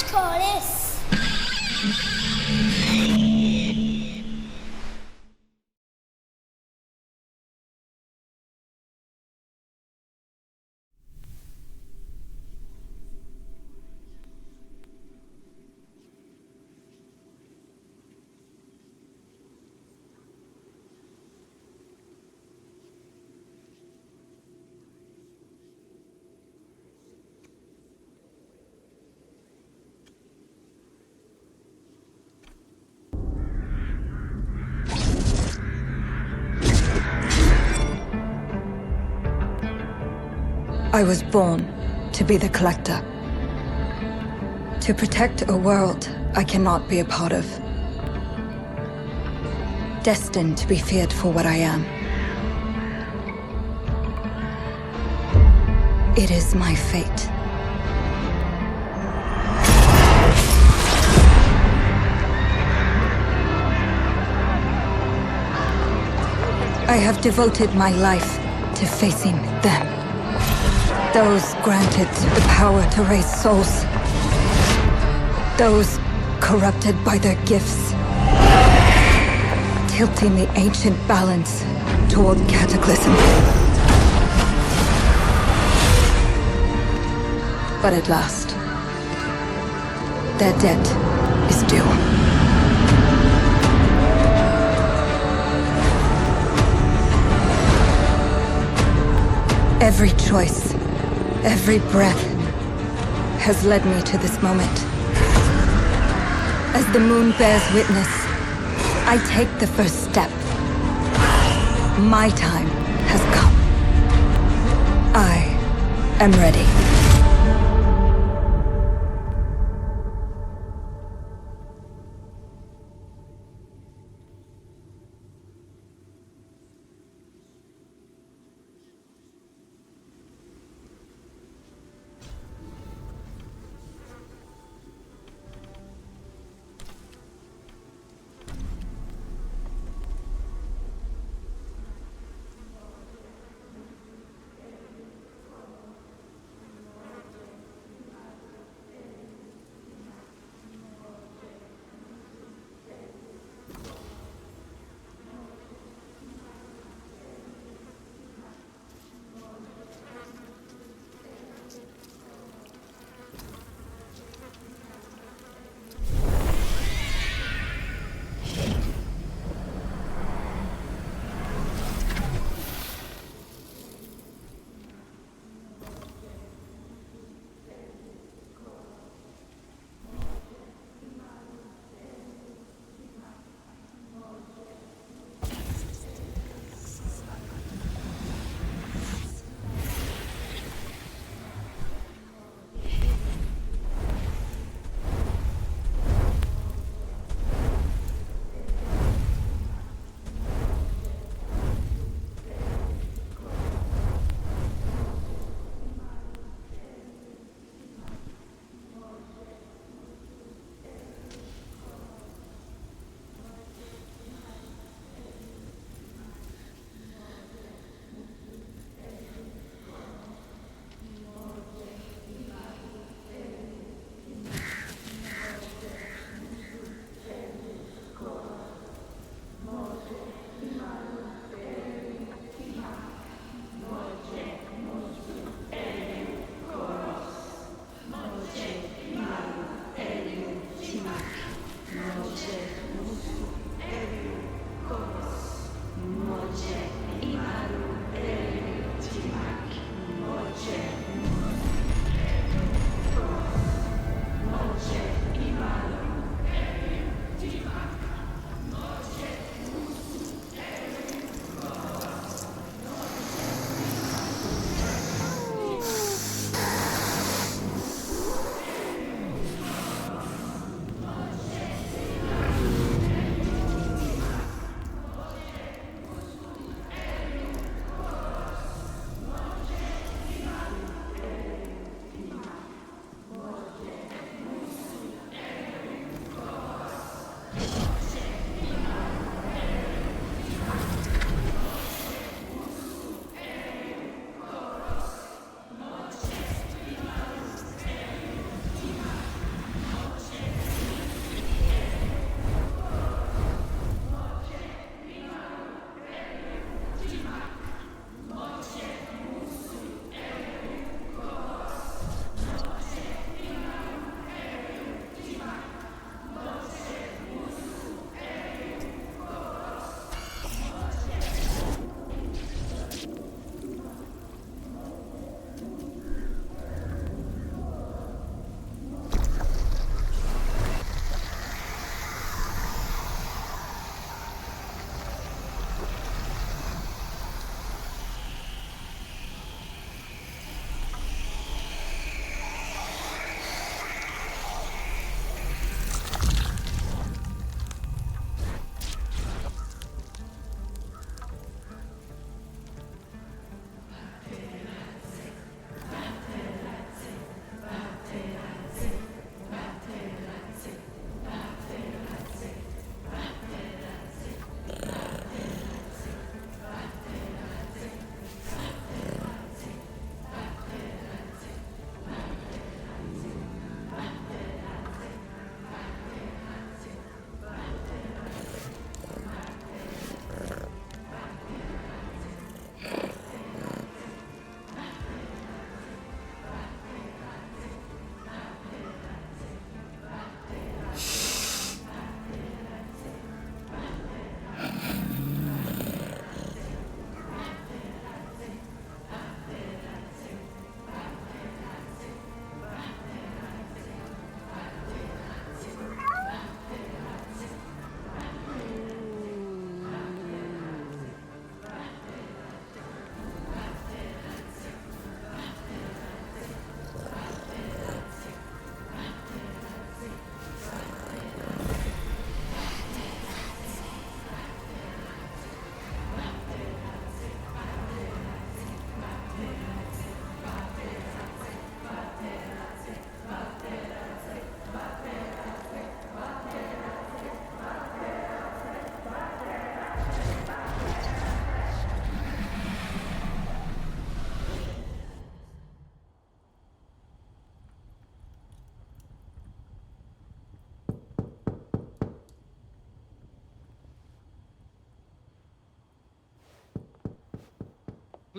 call this. I was born to be the collector. To protect a world I cannot be a part of. Destined to be feared for what I am. It is my fate. I have devoted my life to facing them. Those granted the power to raise souls. Those corrupted by their gifts. Tilting the ancient balance toward cataclysm. But at last, their debt is due. Every choice, every breath has led me to this moment. As the moon bears witness, I take the first step. My time has come. I am ready.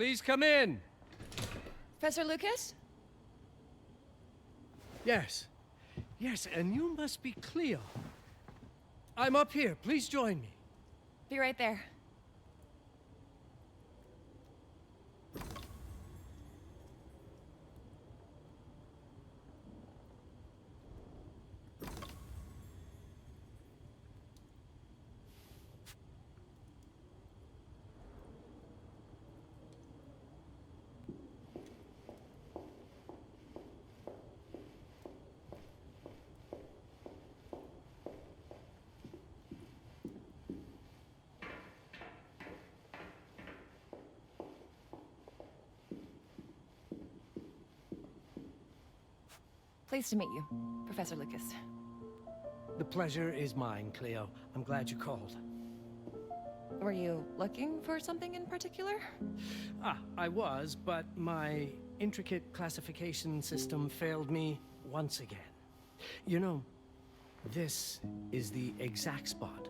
Please come in. Professor Lucas? Yes. Yes, and you must be Cleo. I'm up here. Please join me. Be right there. Pleased to meet you, Professor Lucas. The pleasure is mine, Cleo. I'm glad you called. Were you looking for something in particular? I was, but my intricate classification system failed me once again. You know, this is the exact spot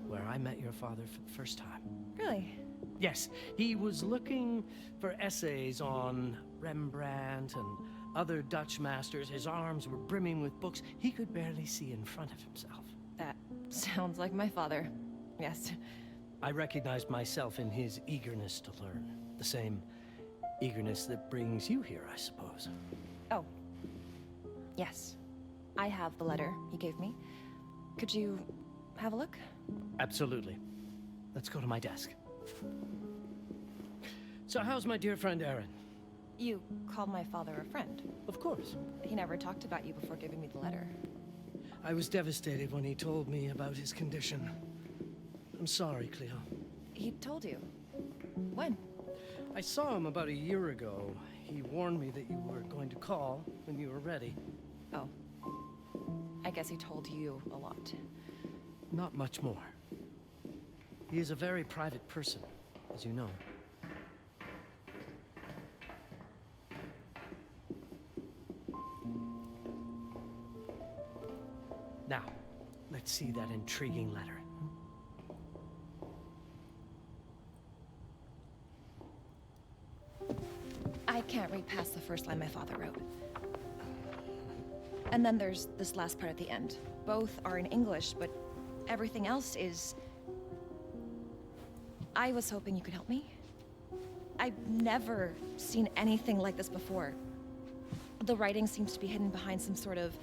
where I met your father for the first time. Really? Yes, he was looking for essays on Rembrandt and other Dutch masters. His arms were brimming with books. He could barely see in front of himself. That sounds like my father. Yes. I recognized myself in his eagerness to learn. The same eagerness that brings you here, I suppose. Oh. Yes. I have the letter he gave me. Could you have a look? Absolutely. Let's go to my desk. So how's my dear friend Aaron? You called my father a friend. Of course. He never talked about you before giving me the letter. I was devastated when he told me about his condition. I'm sorry, Cleo. He told you? When? I saw him about a year ago. He warned me that you were going to call when you were ready. Oh. I guess he told you a lot. Not much more. He is a very private person, as you know. Now, let's see that intriguing letter. I can't read past the first line my father wrote. And then there's this last part at the end. Both are in English, but everything else is... I was hoping you could help me. I've never seen anything like this before. The writing seems to be hidden behind some sort of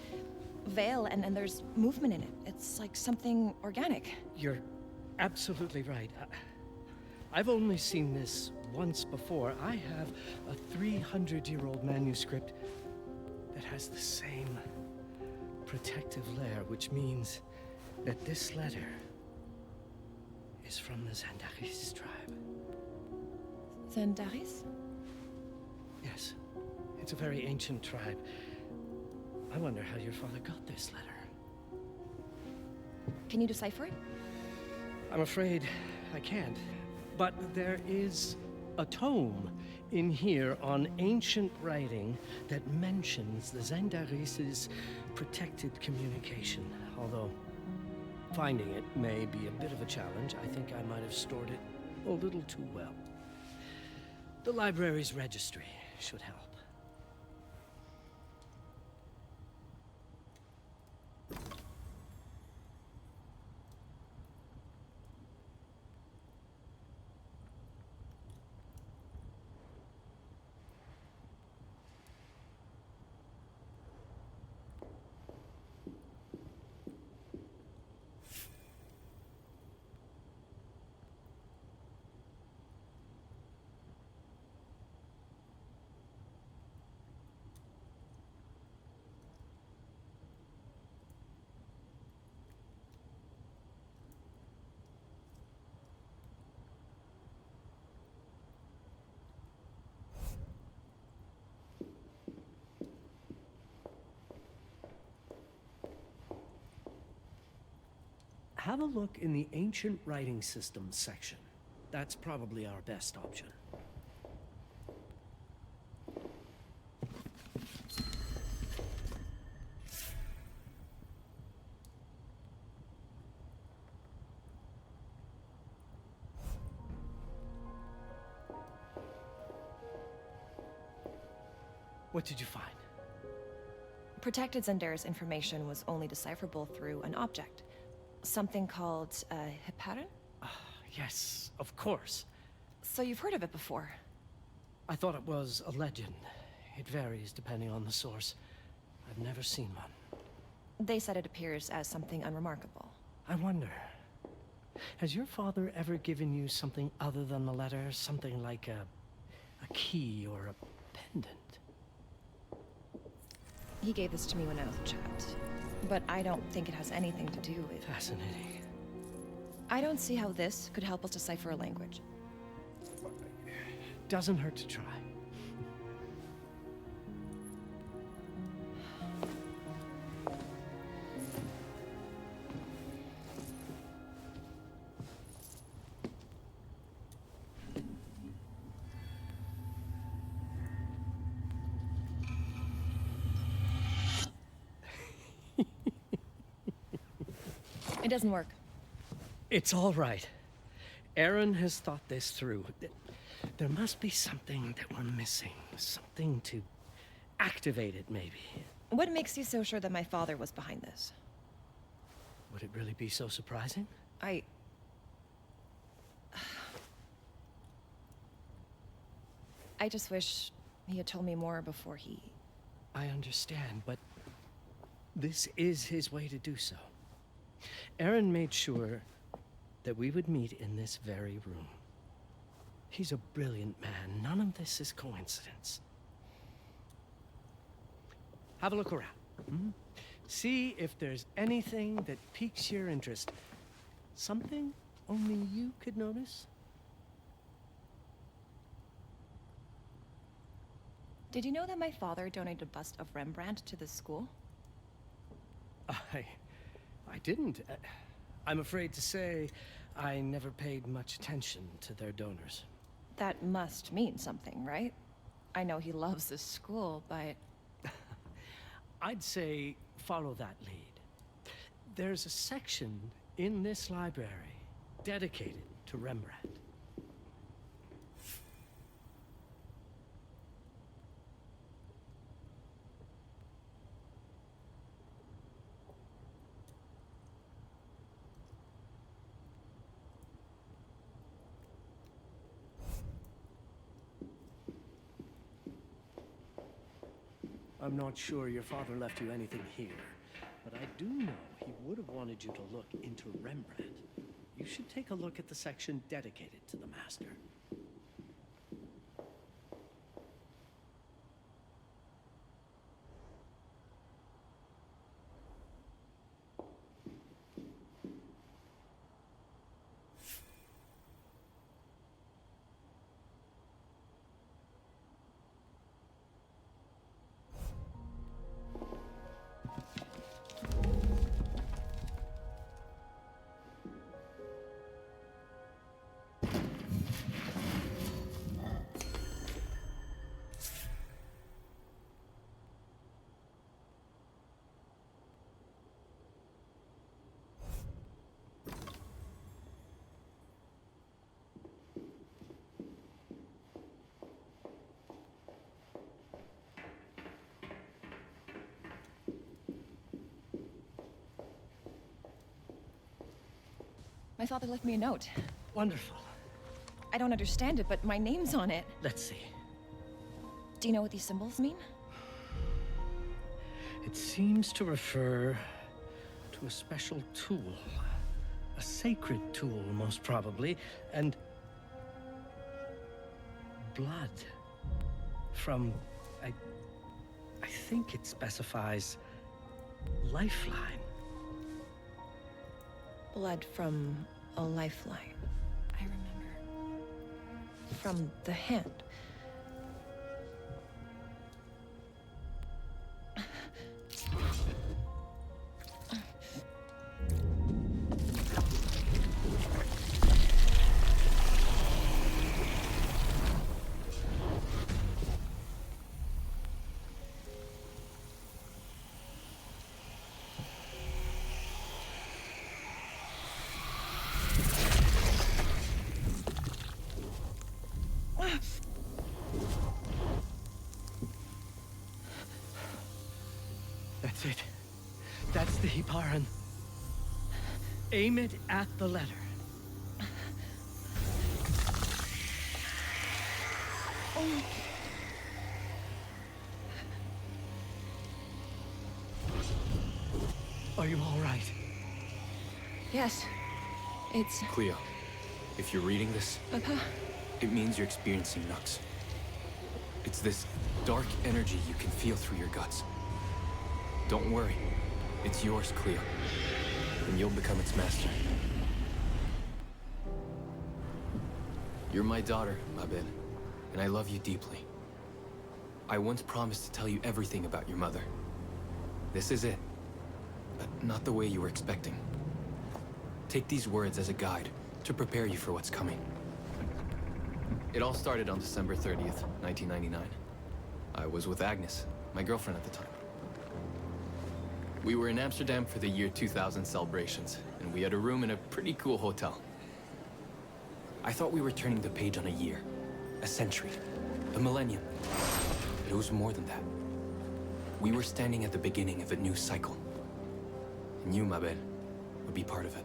veil, and there's movement in it. It's like something organic. You're absolutely right. I've only seen this once before. I have a 300-year-old manuscript that has the same protective layer, which means that this letter is from the Zandaris tribe. Zandaris? Yes, it's a very ancient tribe. I wonder how your father got this letter. Can you decipher it? I'm afraid I can't. But there is a tome in here on ancient writing that mentions the Zandaris' protected communication. Although finding it may be a bit of a challenge, I think I might have stored it a little too well. The library's registry should help. Have a look in the Ancient Writing Systems section. That's probably our best option. What did you find? Protected Zendara's information was only decipherable through an object. Something called a heparin? Yes, of course. So you've heard of it before? I thought it was a legend. It varies depending on the source. I've never seen one. They said it appears as something unremarkable. I wonder, has your father ever given you something other than a letter? Something like a key or a pendant? He gave this to me when I was a child. But I don't think it has anything to do with... Fascinating. I don't see how this could help us decipher a language. Doesn't hurt to try. It doesn't work. It's all right. Aaron has thought this through. There must be something that we're missing. Something to activate it, maybe. What makes you so sure that my father was behind this? Would it really be so surprising? I just wish he had told me more before he... I understand, but this is his way to do so. Aaron made sure that we would meet in this very room. He's a brilliant man. None of this is coincidence. Have a look around. See if there's anything that piques your interest. Something only you could notice? Did you know that my father donated a bust of Rembrandt to this school? I didn't. I'm afraid to say I never paid much attention to their donors. That must mean something, right? I know he loves this school, but... I'd say follow that lead. There's a section in this library dedicated to Rembrandt. I'm not sure your father left you anything here, but I do know he would have wanted you to look into Rembrandt. You should take a look at the section dedicated to the master. My father left me a note. Wonderful. I don't understand it, but my name's on it. Let's see. Do you know what these symbols mean? It seems to refer to a special tool. A sacred tool, most probably, and blood from, I think it specifies lifeline. Blood from a lifeline. I remember. From the hand. the Baron. Aim it at the letter. Are you all right? Yes. It's... Cleo, if you're reading this, Papa? it means you're experiencing Nux. It's this dark energy you can feel through your guts. Don't worry. It's yours, Cleo. And you'll become its master. You're my daughter, Mabel, and I love you deeply. I once promised to tell you everything about your mother. This is it, but not the way you were expecting. Take these words as a guide to prepare you for what's coming. It all started on December 30th, 1999. I was with Agnes, my girlfriend at the time. We were in Amsterdam for the year 2000 celebrations, and we had a room in a pretty cool hotel. I thought we were turning the page on a year, a century, a millennium. But it was more than that. We were standing at the beginning of a new cycle. And you, Mabel, would be part of it.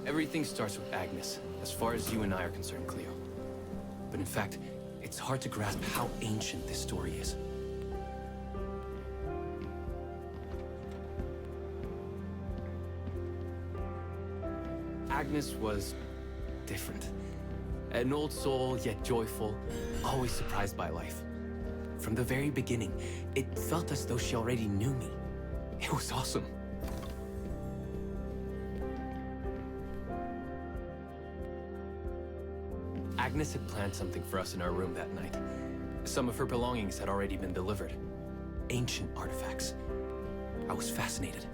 Everything starts with Agnes, as far as you and I are concerned, Cleo. But in fact, it's hard to grasp how ancient this story is. Agnes was different. An old soul, yet joyful, always surprised by life. From the very beginning, it felt as though she already knew me. It was awesome. Agnes had planned something for us in our room that night. Some of her belongings had already been delivered. Ancient artifacts. I was fascinated.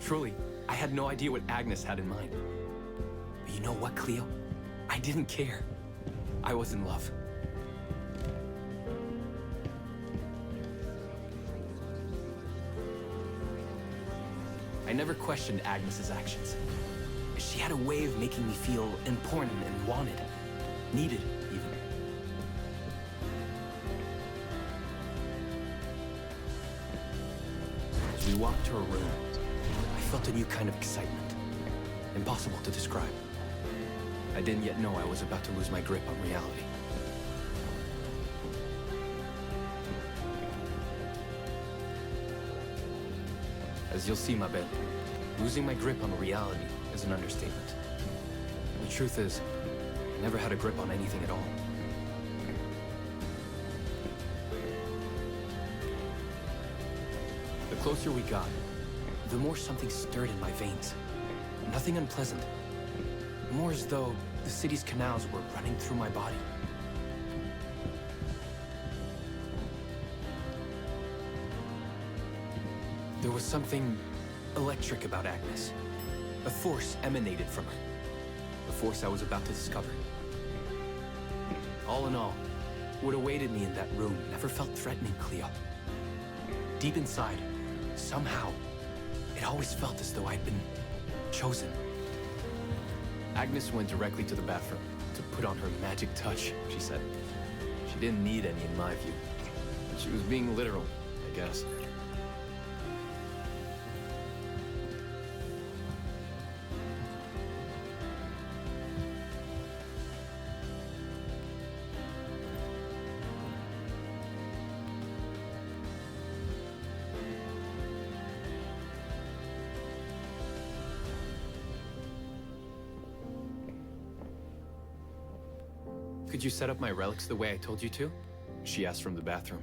Truly, I had no idea what Agnes had in mind. But you know what, Cleo? I didn't care. I was in love. I never questioned Agnes's actions. She had a way of making me feel important and wanted. Needed, even. As we walked to her room, I felt a new kind of excitement. Impossible to describe. I didn't yet know I was about to lose my grip on reality. As you'll see, Mabel, losing my grip on reality is an understatement. The truth is, I never had a grip on anything at all. The closer we got, the more something stirred in my veins. Nothing unpleasant. More as though the city's canals were running through my body. There was something electric about Agnes. A force emanated from her. The force I was about to discover. All in all, what awaited me in that room never felt threatening, Cleo. Deep inside, somehow, it always felt as though I'd been chosen. Agnes went directly to the bathroom to put on her magic touch, she said. She didn't need any in my view. But she was being literal, I guess. Could you set up my relics the way I told you to? She asked from the bathroom.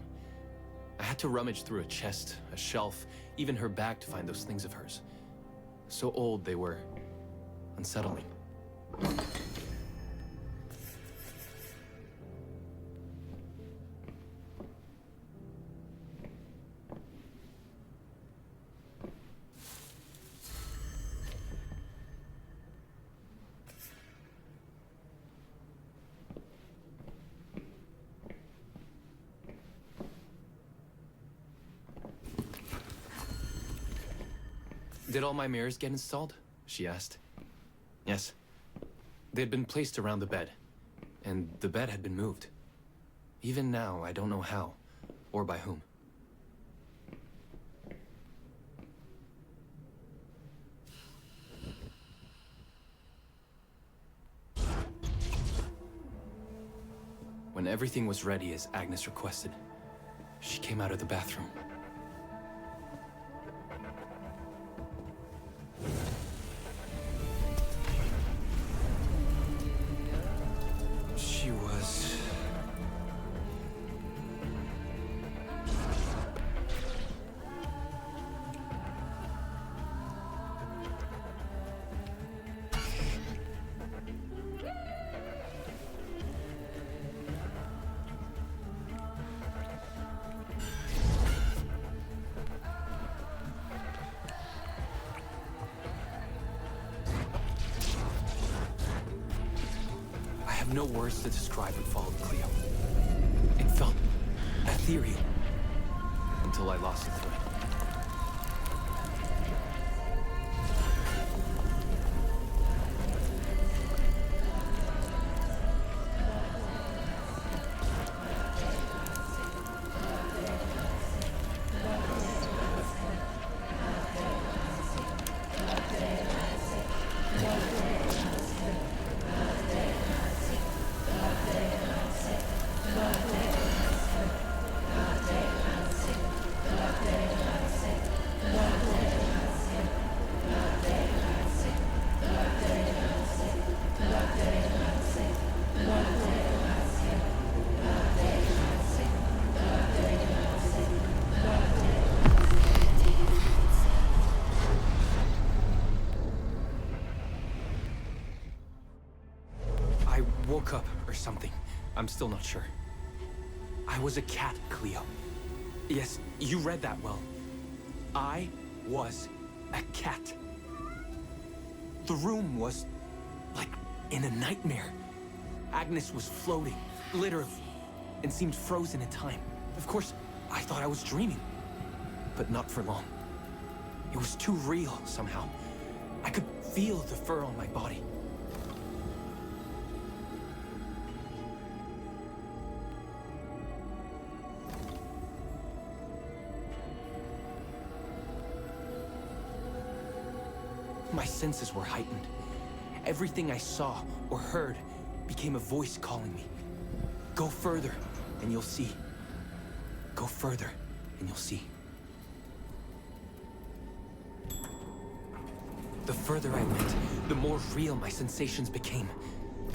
I had to rummage through a chest, a shelf, even her bag to find those things of hers. So old they were. Unsettling. Did all my mirrors get installed? She asked. Yes. They had been placed around the bed, and the bed had been moved. Even now, I don't know how, or by whom. When everything was ready as Agnes requested, she came out of the bathroom. She was... I have no words to describe what followed, Cleo. It felt ethereal until I lost the thread. I woke up or something. I'm still not sure. I was a cat, Cleo. Yes, you read that well. I was a cat. The room was like in a nightmare. Agnes was floating, literally, and seemed frozen in time. Of course, I thought I was dreaming, but not for long. It was too real somehow. I could feel the fur on my body. My senses were heightened. Everything I saw or heard became a voice calling me. Go further, and you'll see. Go further, and you'll see. The further I went, the more real my sensations became.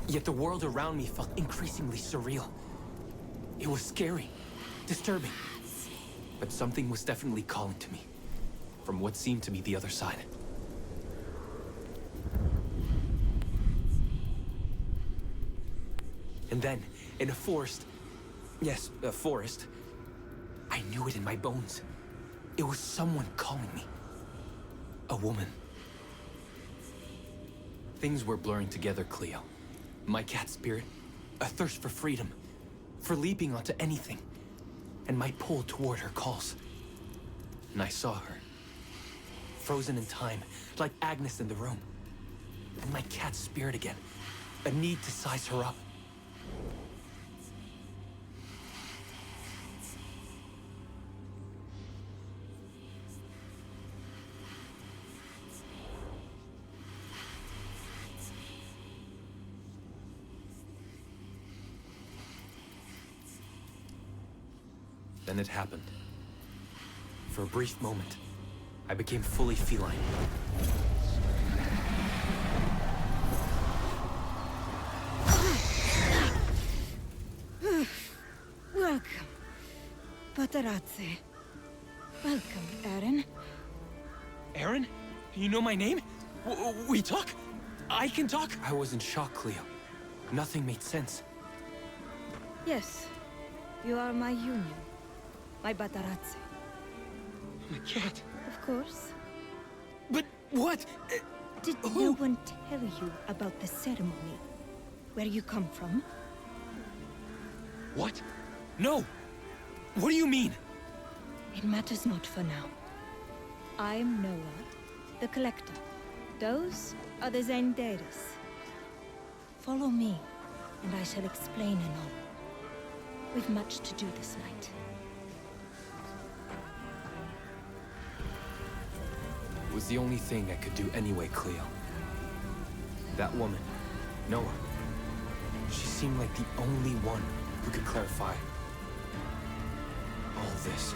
Yet the world around me felt increasingly surreal. It was scary, disturbing. But something was definitely calling to me, from what seemed to be the other side. And then, in a forest, yes, a forest, I knew it in my bones. It was someone calling me. A woman. Things were blurring together, Cleo. My cat spirit, a thirst for freedom, for leaping onto anything, and my pull toward her calls. And I saw her, frozen in time, like Agnes in the room. And my cat spirit again, a need to size her up. Then it happened. For a brief moment, I became fully feline. Welcome, Patarazzi. Welcome, Aaron. Aaron? You know my name? We talk? I can talk? I was in shock, Cleo. Nothing made sense. Yes, you are my union. My Patarazzi. My cat. Of course. But what? Did no one tell you about the ceremony? Where you come from? What? No! What do you mean? It matters not for now. I'm Noah, the Collector. Those are the Zendaris. Follow me, and I shall explain anon. We've much to do this night. It was the only thing I could do anyway, Cleo. That woman, Noah, she seemed like the only one who could clarify all this.